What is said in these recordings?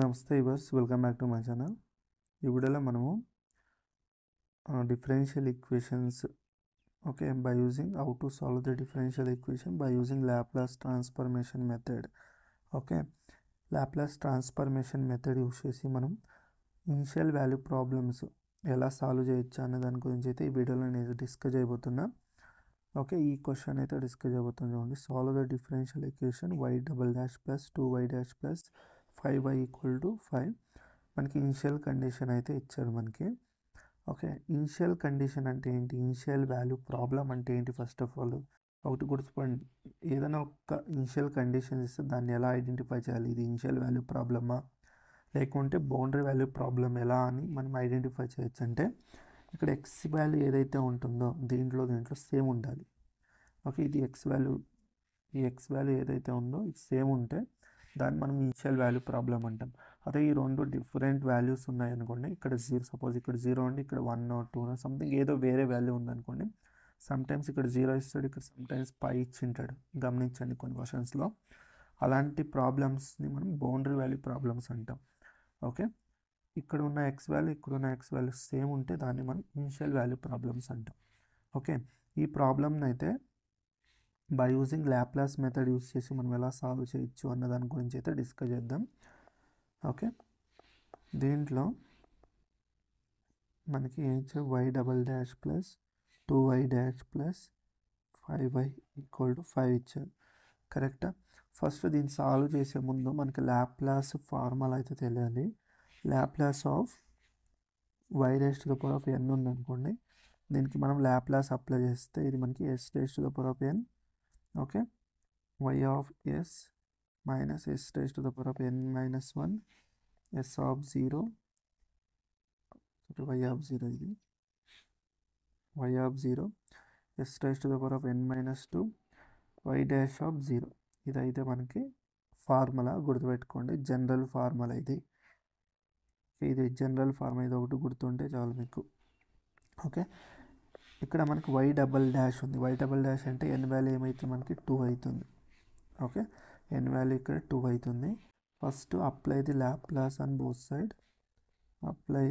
నమస్తే వర్స్ welcome back to my channel. ఈ వీడియోలో మనము differential equations by using how to solve the differential equation by using Laplace transformation method. Laplace transformation method use చేసి మనం initial value problems ఎలా solve చేయొచ్చు అనే దాని గురించి అయితే ఈ వీడియోలో నేను డిస్కస్ చేయబోతున్నా. ఈ క్వశ్చన్ అయితే డిస్కస్ చేయబోతున్నా. చూడండి, solve the differential equation y" plus 2y' plus 5y = 5. మనకి ఇనిషియల్ కండిషన్ అయితే ఇచ్చారు మనకి. ఇనిషియల్ కండిషన్ అంటే ఏంటి, ఇనిషియల్ వాల్యూ ప్రాబ్లం అంటే ఏంటి? ఫస్ట్ ఆఫ్ ఆల్ ఒకటి గుర్తుపండి, ఏదైనా ఒక ఇనిషియల్ కండిషన్ ఇస్తే దాన్ని ఎలా ఐడెంటిఫై చేయాలి, ఇది ఇనిషియల్ వాల్యూ ప్రాబ్లమా లేకుంటే బౌండరీ వాల్యూ ప్రాబ్లం ఎలా అని మనం ఐడెంటిఫై చేయొచ్చు. అంటే ఇక్కడ ఎక్స్ వాల్యూ ఏదైతే ఉంటుందో దీంట్లో సేమ్ ఉండాలి. ఇది ఎక్స్ వాల్యూ, ఈ ఎక్స్ వాల్యూ ఏదైతే ఉందో ఇది సేమ్ ఉంటే దాన్ని మనం ఇనిషియల్ వాల్యూ ప్రాబ్లం అంటాం. అదే ఈ రెండు డిఫరెంట్ వాల్యూస్ ఉన్నాయనుకోండి, ఇక్కడ సపోజ్ ఇక్కడ 0 ఉండి ఇక్కడ 1 or 2 సంథింగ్ ఏదో వేరే వాల్యూ ఉందనుకోండి, సమ్టైమ్స్ ఇక్కడ 0 ఇస్తాడు, ఇక్కడ సమ్టైమ్స్ పై ఇచ్చింటాడు. గమనించండి కొన్ని క్వశ్చన్స్లో అలాంటి ప్రాబ్లమ్స్ని మనం బౌండరీ వాల్యూ ప్రాబ్లమ్స్ అంటాం. ఇక్కడ ఉన్న ఎక్స్ వాల్యూ ఇక్కడ ఉన్న ఎక్స్ వాల్యూ సేమ్ ఉంటే దాన్ని మనం ఇనిషియల్ వాల్యూ ప్రాబ్లమ్స్ అంటాం. ఈ ప్రాబ్లమ్ని అయితే by using Laplace method use చేసి మనం ఎలా సాల్వ్ చేయొచ్చు అన్న దాని గురించి అయితే డిస్కస్ చేద్దాం. దీంట్లో మనకి y" plus 2y' plus 5y = 5 ఇచ్చారు. కరెక్టా? ఫస్ట్ దీన్ని సాల్వ్ చేసే ముందు మనకి లాప్లాస్ ఫార్ములా అయితే తెలియాలి. లాప్లాస్ ఆఫ్ y⁴n ఉందనుకోండి, దీనికి మనం లాప్లాస్ అప్లై చేస్తే ఇది మనకి s⁴n y of s minus s⁴n - 1 s of 0 y of 0 ఇది y of 0 s⁴n - 2 y' of 0. ఇదైతే మనకి ఫార్ములా గుర్తుపెట్టుకోండి, జనరల్ ఫార్ములా ఇది జనరల్ ఫార్ములా, ఇది ఒకటి గుర్తుంటే చాలు మీకు. ఇక్కడ మనకి y" ఉంది. y" అంటే n వాల్యూ ఏమైతుంది మనకి 2 అవుతుంది. n వాల్యూ ఇక్కడ 2 అవుతుంది. First apply the Laplace on both side. Apply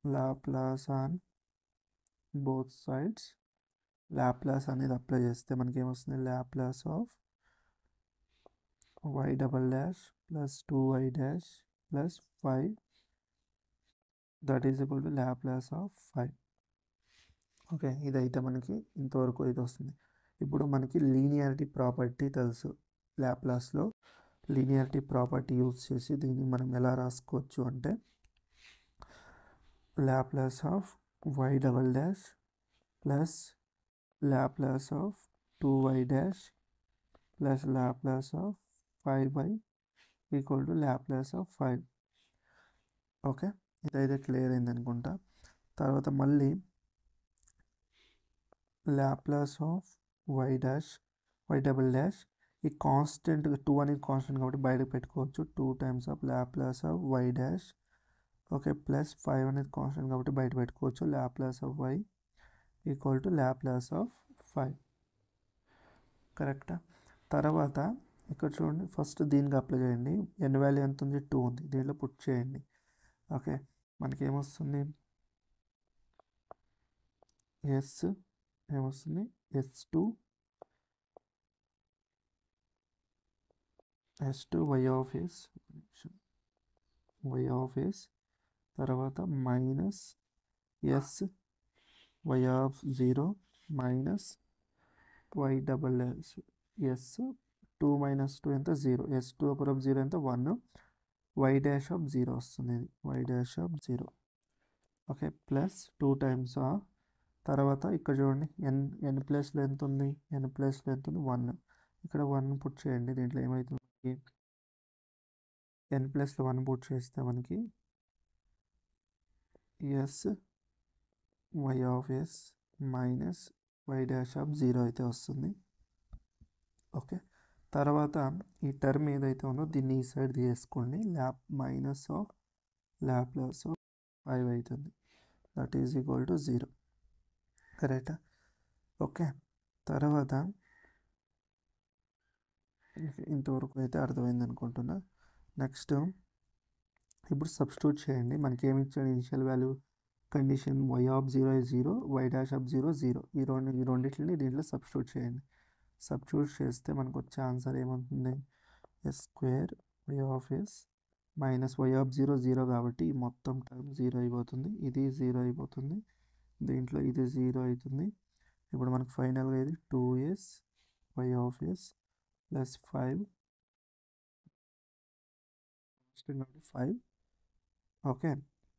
Laplace on both sides. Laplace అనేది అప్లై చేస్తే మనకి ఏమొస్తుంది, Laplace of y" plus 2y' plus 5 that is equal to Laplace of 5. ఇదైతే మనకి ఇంతవరకు ఇది వస్తుంది. ఇప్పుడు మనకి లీనియారిటీ ప్రాపర్టీ తెలుసు. లాప్లాస్లో లీనియారిటీ ప్రాపర్టీ యూజ్ చేసి దీన్ని మనం ఎలా రాసుకోవచ్చు అంటే, Laplace of y" plus Laplace of 2y' plus Laplace of 5y = Laplace of 5. ఇదైతే క్లియర్ అయింది అనుకుంటా. తర్వాత మళ్ళీ లాప్లాస్ ఆఫ్ y', ఈ కాన్స్టెంట్ 2 అనేది కాన్స్టెంట్ కాబట్టి బయటకు పెట్టుకోవచ్చు. 2 times of Laplace of y' plus 5 అనేది కాన్స్టెంట్ కాబట్టి బయట పెట్టుకోవచ్చు. Laplace of y = Laplace of 5. కరెక్టా? తర్వాత ఇక్కడ చూడండి, ఫస్ట్ దీనికి అప్లై చేయండి. n వాల్యూ ఎంత ఉంది, 2 ఉంది, దీంట్లో పుట్ చేయండి. మనకి ఏమొస్తుంది, s2 y ఆఫ్ s తర్వాత minus s y of 0 minus y', s 2 - 2 ఎంత 0, s⁴0 ఎంత 1, y' ఆఫ్ 0 వస్తుంది, ఇది y' of 0. Plus 2 times of, తర్వాత ఇక్కడ చూడండి n ప్లస్లో ఎంత ఉంది, 1. ఇక్కడ 1 పుట్ చేయండి. దీంట్లో ఏమవుతుంది, n ప్లస్లో 1 పుట్ చేస్తే మనకి s y of s minus y' of 0 అయితే వస్తుంది. తర్వాత ఈ టర్మ్ ఏదైతే ఉందో దీన్ని ఈ సైడ్ తీసుకోండి. మైనస్ ఆఫ్ లాప్లాస్ ఆఫ్ 5 అవుతుంది, దట్ ఈజ్ ఈక్వల్ టు 0. కరెక్టా? తర్వాత ఇంతవరకు అయితే అర్థమైంది అనుకుంటున్నా. నెక్స్ట్ ఇప్పుడు సబ్స్టిట్యూట్ చేయండి. మనకి ఏమి ఇచ్చాడు initial value condition y of 0 is 0, y dash of 0 0. ఈ రెండింటిని దీంట్లో సబ్స్టిట్యూట్ చేయండి. సబ్స్టిట్యూట్ చేస్తే మనకు వచ్చే ఆన్సర్ ఏమవుతుంది, s square y of s minus y of 0 0 కాబట్టి ఈ మొత్తం టర్మ్ 0 అయిపోతుంది, ఇది 0 అయిపోతుంది, దీంట్లో ఇది 0 అవుతుంది. ఇప్పుడు మనకు ఫైనల్గా ఇది 2s y of s plus 5 5 okay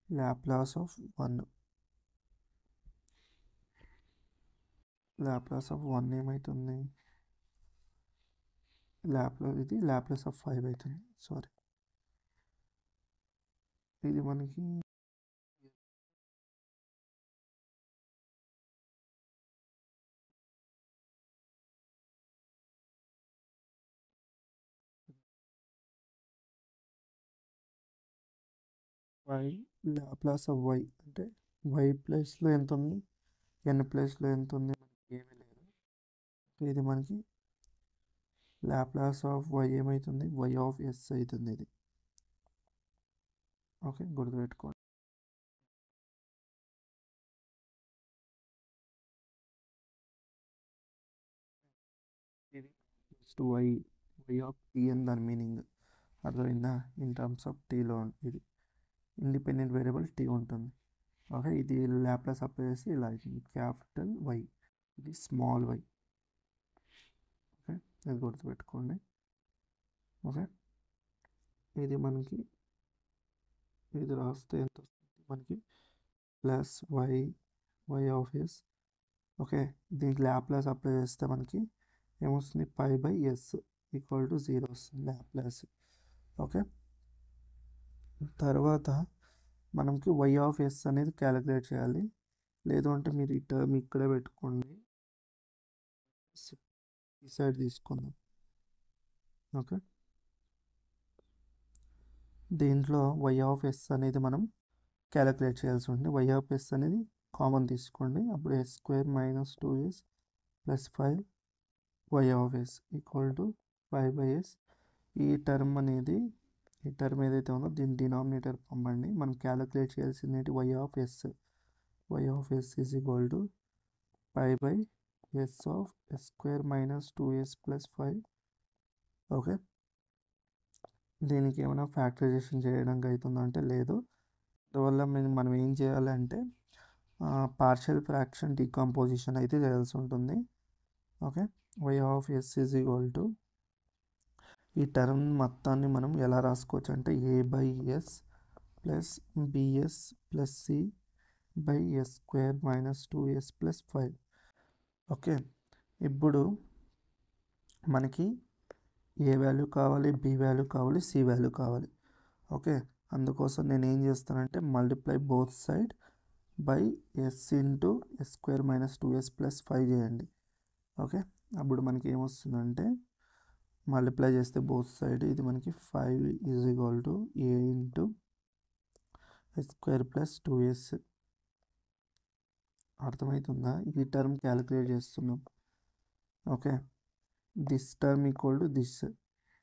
Laplace of 1 Laplace of 1 ఏమవుతుంది, ఇది లాప్లాస్ ఆఫ్ 5 అవుతుంది. సారీ, ఇది మనకి y లాప్లాస్ ఆఫ్ y అంటే y ప్లేస్లో ఎంత ఉంది, n ప్లేస్లో ఎంత ఉంది, మనకి ఏమీ లేదు. ఇది మనకి లాప్లాస్ ఆఫ్ y ఏమవుతుంది, y ఆఫ్ s అవుతుంది ఇది. ఓకే గుర్తుపెట్టుకోండి. ఇది నెక్స్ట్ y ఆఫ్ t అని దాని మీనింగ్ అర్థమైందా, ఇన్ టర్మ్స్ ఆఫ్ టీలో ఇది ఇండిపెండెంట్ వేరియబుల్ t ఉంటుంది. ఓకే ఇది లాప్లాస్ అప్లై చేసి ఇలా అవుతుంది, క్యాపిటల్ y, ఇది స్మాల్ y. ఓకే ఇది గుర్తుపెట్టుకోండి. ఓకే ఇది మనకి ఇది రాస్తే ఎంత వస్తుంది మనకి plus y of s. Okay దీనికి లాప్లాస్ అప్లై చేస్తే మనకి ఏమొస్తుంది, pi by s equal to 0 వస్తుంది లాప్లాస్. ఓకే తర్వాత మనకి వై ఆఫ్ ఎస్ అనేది క్యాలిక్యులేట్ చేయాలి, లేదు అంటే మీరు ఈ టర్మ్ ఇక్కడే పెట్టుకోండి, ఈ సైడ్ తీసుకుందాం. ఓకే దీంట్లో వై ఆఫ్ ఎస్ అనేది మనం క్యాలిక్యులేట్ చేయాల్సి ఉంటుంది. వై ఆఫ్ ఎస్ అనేది కామన్ తీసుకోండి, అప్పుడు s square minus 2s plus 5 y of s equal to 5 by s. ఈ టర్మ్ ఏదైతే ఉందో దీని డినామినేటర్ పంపండి. మనం క్యాలిక్యులేట్ చేయాల్సింది y of s. Y of yes is equal to 5 by s of yes square minus 2s plus 5. Okay దీనికి ఏమైనా factorisation చేయడానికి అవుతుందంటే లేదు. అందువల్ల మనం ఏం చేయాలంటే పార్షియల్ ఫ్రాక్షన్ డికంపోజిషన్ అయితే చేయాల్సి ఉంటుంది. Okay Y of yes is equal to ఈ టర్మ్ మొత్తాన్ని మనం ఎలా రాసుకోవచ్చు అంటే A by S plus B S plus C by S square minus 2s plus 5. Okay ఇప్పుడు మనకి ఏ వాల్యూ కావాలి, బి వాల్యూ కావాలి, సి వాల్యూ కావాలి. ఓకే అందుకోసం నేను ఏం చేస్తానంటే multiply both side by S into yes square minus 2s plus 5 చేయండి. ఓకే అప్పుడు మనకి ఏమొస్తుందంటే మల్టిప్లై చేస్తే బోత్ సైడ్ ఇది మనకి 5 is equal to a into yes square plus 2s. అర్థమవుతుందా, ఈ టర్మ్ క్యాలిక్యులేట్ చేస్తున్నాం. Okay this term equal to this,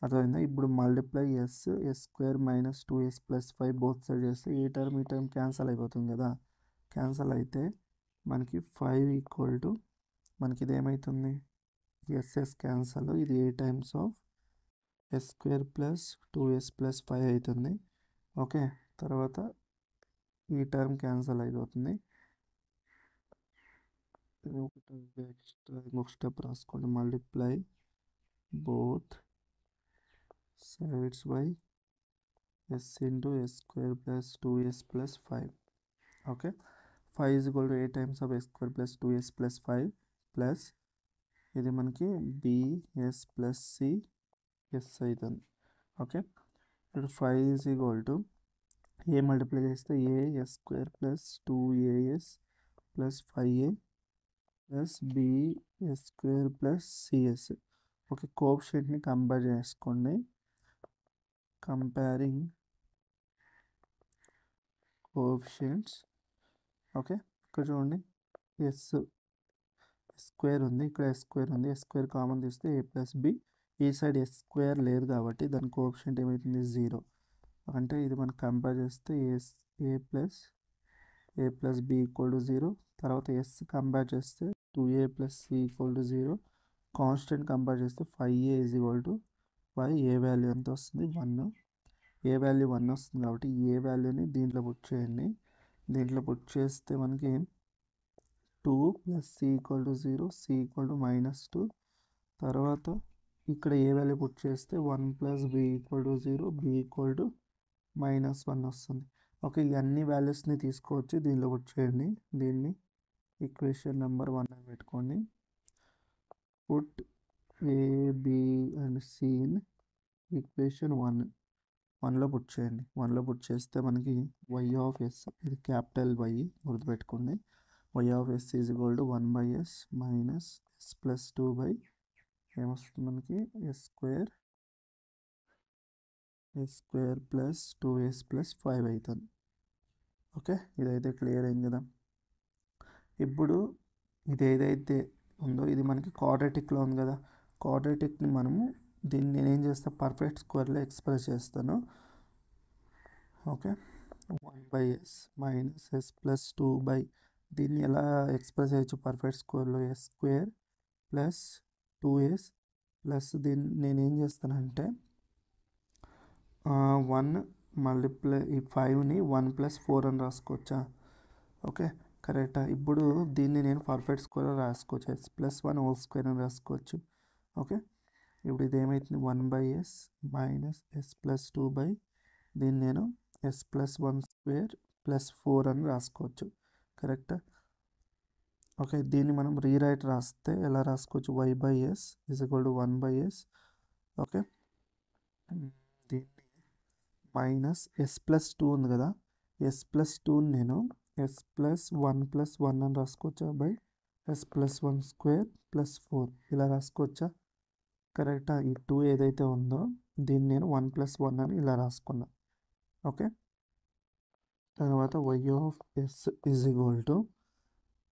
అర్థమైందా. ఇప్పుడు multiply s square minus 2s plus 5 both side చేస్తే ఈ టర్మ్ క్యాన్సల్ అయిపోతుంది కదా. క్యాన్సల్ అయితే మనకి 5 ఈక్వల్ టు మనకి ఇది ఏమవుతుంది, ఎస్ఎస్ క్యాన్సల్, ఇది A times of yes square plus 2s plus 5 అవుతుంది. ఓకే తర్వాత ఈ టర్మ్ క్యాన్సల్ అయిపోతుంది. ఇంకొక స్టెప్ రాసుకోండి, multiply both sides by S into yes square plus 2s plus 5. Okay 5 is equal to A times of yes square plus 2s plus 5 plus ఇది మనకి B S plus C S అవుతుంది. Okay ఇప్పుడు 5 is equal to A multiply చేస్తే A S square plus 2as plus 5a plus B S square plus C S. Okay కోఎఫిషియంట్ని compare చేసుకోండి, comparing coefficients. Okay ఇక్కడ చూడండి S square ఉంది, ఇక్కడ ఎస్ స్క్వేర్ ఉంది, ఎస్ స్క్వేర్ కామన్ తీస్తే ఏ ప్లస్ బి ఈ సైడ్ ఎస్ స్క్వేర్ లేదు కాబట్టి దాని కోఎఫిషియంట్ ఏమవుతుంది 0. అంటే ఇది మనం కంపేర్ చేస్తే a plus b equal to 0. తర్వాత ఎస్ కంపేర్ చేస్తే 2a plus c equal to 0. Constant compare చేస్తే 5a is equal to 5. A value ఎంత వస్తుంది 1. ఏ వాల్యూ 1 వస్తుంది కాబట్టి ఏ వాల్యూని దీంట్లో పుట్ చేయండి. దీంట్లో పుట్ చేస్తే మనకి 2 plus c equal to 0, c equal to -2. తర్వాత ఇక్కడ ఏ వాల్యూ పుట్ చేస్తే 1 plus b equal to 0, b equal to -1 వస్తుంది. ఓకే, ఈ అన్ని వాల్యూస్ని తీసుకోవచ్చు దీనిలో పుట్ చేయండి. దీన్ని ఈక్వేషన్ నెంబర్ 1 అని పెట్టుకోండి. Put A B and C in equation 1లో పుట్ చేయండి. 1లో పుట్ చేస్తే మనకి వై ఆఫ్ ఎస్, ఇది క్యాపిటల్ వై గుర్తుపెట్టుకోండి. Y of yes is equal to 1/s minus yes plus 2 ఏమొస్తుంది మనకి yes square plus 2s plus 5 అవుతుంది. ఓకే, ఇదైతే క్లియర్ అయింది కదా. ఇప్పుడు ఇది ఏదైతే ఉందో ఇది మనకి క్వాడ్రాటిక్లో ఉంది కదా. క్వాడ్రాటిక్ని మనము దీన్ని నేనేం చేస్తాను పర్ఫెక్ట్ స్క్వేర్లో ఎక్స్ప్రెస్ చేస్తాను. Okay, 1/s minus yes plus 2 దీన్ని ఎలా ఎక్స్ప్రెస్ చేయొచ్చు పర్ఫెక్ట్ స్క్వేర్లో S square plus 2s plus దీన్ని నేనేం చేస్తానంటే 1 మల్టిప్లై ఈ 5ని 1 + 4 అని రాసుకోవచ్చా. ఓకే, కరెక్టా. ఇప్పుడు దీన్ని నేను పర్ఫెక్ట్ స్క్వేర్లో రాసుకోవచ్చు, ఎస్ ప్లస్ 1 హోల్ స్క్వేర్ అని రాసుకోవచ్చు. ఓకే, ఇప్పుడు ఇది ఏమవుతుంది 1/s మైనస్ ఎస్ ప్లస్ 2 దీన్ని నేను ఎస్ ప్లస్ 1 స్క్వేర్ ప్లస్ 4 అని రాసుకోవచ్చు. కరెక్టా. ఓకే, దీన్ని మనం రీరైట్ రాస్తే ఎలా రాసుకోవచ్చు y/s is equal to 1/s. Okay, దీన్ని మైనస్ ఎస్ ప్లస్ 2 ఉంది కదా, ఎస్ ప్లస్ 2ని నేను ఎస్ ప్లస్ 1 + 1 అని రాసుకోవచ్చా by S plus 1 square plus 4 ఇలా రాసుకోవచ్చా. కరెక్టా. ఈ 2 ఏదైతే ఉందో దీన్ని నేను 1 + 1 అని ఇలా రాసుకున్నా. ఓకే, తర్వాత y of yes is equal to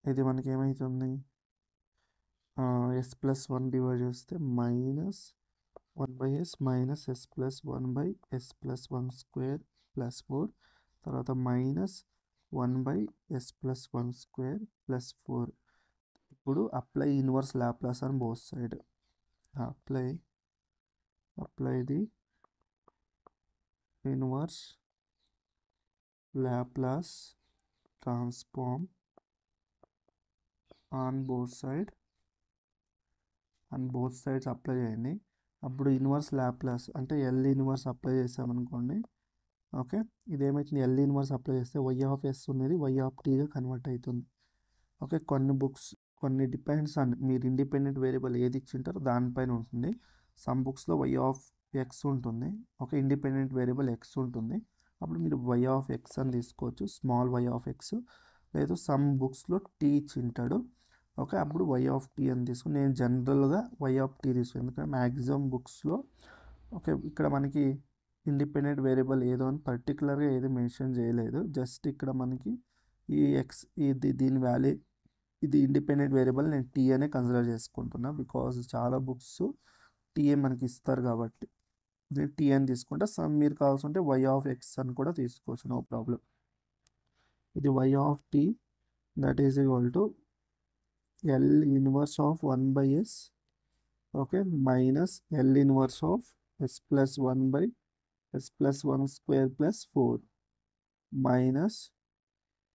ఇది మనకి ఏమవుతుంది ఎస్ ప్లస్ 1 డివైడ్ చేస్తే minus 1/s minus yes plus 1/s plus 1 square plus 4 తర్వాత minus 1/s plus 1 square plus 4. ఇప్పుడు apply inverse Laplace on both side. Apply the inverse Laplace transform on both sides apply చేయండి. అప్పుడు inverse Laplace అంటే L inverse apply చేసామనుకోండి. Okay, ఇదేమవుతుంది L inverse apply చేస్తే why of yes ఉన్నది why of టీగా convert అవుతుంది. Okay, కొన్ని depends on మీరు ఇండిపెండెంట్ వేరియబుల్ ఏది ఇచ్చింటారో దానిపైన ఉంటుంది. సమ్ బుక్స్లో వై ఆఫ్ ఎక్స్ ఉంటుంది. ఓకే, ఇండిపెండెంట్ వేరియబుల్ ఎక్స్ ఉంటుంది. అప్పుడు మీరు వై ఆఫ్ ఎక్స్ అని తీసుకోవచ్చు, స్మాల్ వై ఆఫ్ ఎక్స్. లేదు సమ్ బుక్స్లో టీ ఇచ్చింటాడు. ఓకే, అప్పుడు వై ఆఫ్ టీ అని తీసుకుని నేను జనరల్గా వై ఆఫ్ టీ తీసుకుని, ఎందుకంటే మ్యాక్సిమం బుక్స్లో ఓకే ఇక్కడ మనకి ఇండిపెండెంట్ వేరియబుల్ ఏదో అని పర్టికులర్గా ఏది మెన్షన్ చేయలేదు. జస్ట్ ఇక్కడ మనకి ఈ ఎక్స్ దీని వాల్యూ ఇది ఇండిపెండెంట్ వేరియబుల్ నేను టీ అనే కన్సిడర్ చేసుకుంటున్నా. బికాజ్ చాలా బుక్స్ టీఏ మనకి ఇస్తారు కాబట్టి నేను టీ అని తీసుకుంటా. సమ్ మీరు కావాల్సి ఉంటే వై ఆఫ్ ఎక్స్ అని కూడా తీసుకోవచ్చు, నో ప్రాబ్లం. ఇది y of t that is equal to L inverse of 1/s okay minus L inverse of s plus 1/s plus 1 square plus 4 minus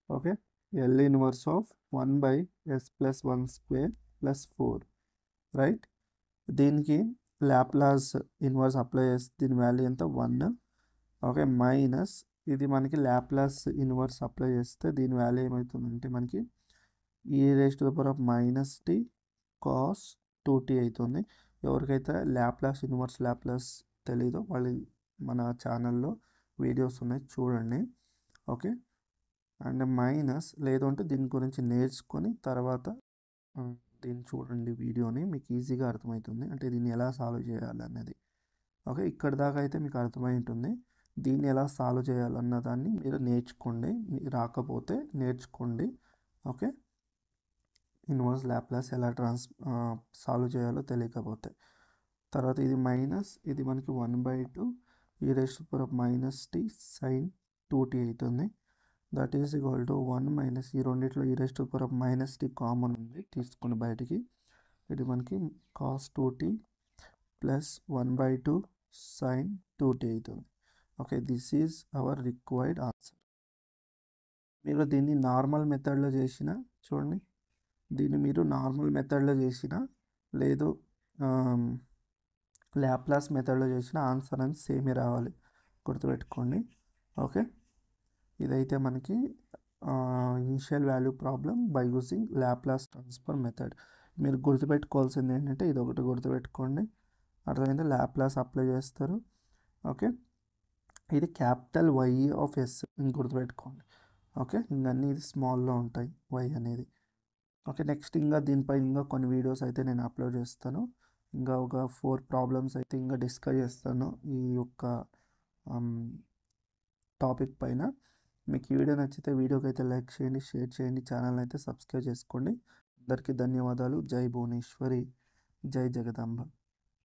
okay L inverse of 1/s plus 1 square plus 4 right. దీనికి Laplace inverse apply చేస్తే దీని value ఎంత 1. Okay, minus ఇది మనకి Laplace inverse apply చేస్తే దీని value ఏమవుతుందంటే మనకి e⁻−t cos 2t అవుతుంది. ఎవరికైతే లాప్లాస్ తెలీదో వాళ్ళు మన ఛానల్లో వీడియోస్ ఉన్నాయి చూడండి. ఓకే, అండ్ మైనస్ లేదంటే దీని గురించి నేర్చుకొని తర్వాత దీన్ని చూడండి వీడియోని, మీకు ఈజీగా అర్థమవుతుంది అంటే దీన్ని ఎలా సాల్వ్ చేయాలన్నది. ఓకే, ఇక్కడ దాకా అయితే మీకు అర్థమై ఉంటుంది. దీన్ని ఎలా సాల్వ్ చేయాలన్న దాన్ని మీరు నేర్చుకోండి, రాకపోతే నేర్చుకోండి. ఓకే, ఇన్వర్స్ లాప్లాస్ ఎలా సాల్వ్ చేయాలో తెలియకపోతే. తర్వాత ఇది మైనస్, ఇది మనకి 1/2 e⁻t sin 2t అవుతుంది. That is equal to 1 minus ఈ రెండిట్లో e⁻t కామన్ ఉంది, తీసుకుని బయటికి. ఇది మనకి cos 2t plus 1/2 sin 2t అవుతుంది. Okay, this is our required answer. మీరు దీన్ని నార్మల్ మెథడ్లో చేసిన, చూడండి, దీన్ని మీరు నార్మల్ మెథడ్లో చేసిన లేదు ల్యాప్లాస్ మెథడ్లో చేసిన ఆన్సర్ అని సేమే రావాలి, గుర్తుపెట్టుకోండి. ఓకే, ఇదైతే మనకి initial value problem by using Laplace transfer method. మీరు గుర్తుపెట్టుకోవాల్సింది ఏంటంటే ఇది ఒకటి గుర్తుపెట్టుకోండి, అర్థమైందా? ల్యాప్లాస్ అప్లై చేస్తారు. ఓకే, ఇది క్యాపిటల్ వై ఆఫ్ ఎస్ గుర్తుపెట్టుకోండి. ఓకే, ఇంకన్నీ ఇది స్మాల్లో ఉంటాయి వై అనేది. ఓకే, నెక్స్ట్ ఇంకా దీనిపై ఇంకా కొన్ని వీడియోస్ అయితే నేను అప్లోడ్ చేస్తాను. ఇంకా ఒక 4 ప్రాబ్లమ్స్ అయితే ఇంకా డిస్కస్ చేస్తాను ఈ యొక్క టాపిక్ పైన. మీకు ఈ వీడియో నచ్చితే వీడియోకి అయితే లైక్ చేయండి, షేర్ చేయండి, ఛానల్ అయితే సబ్స్క్రైబ్ చేసుకోండి. అందరికీ ధన్యవాదాలు. జై భువనేశ్వరి, జై జగదాంబ.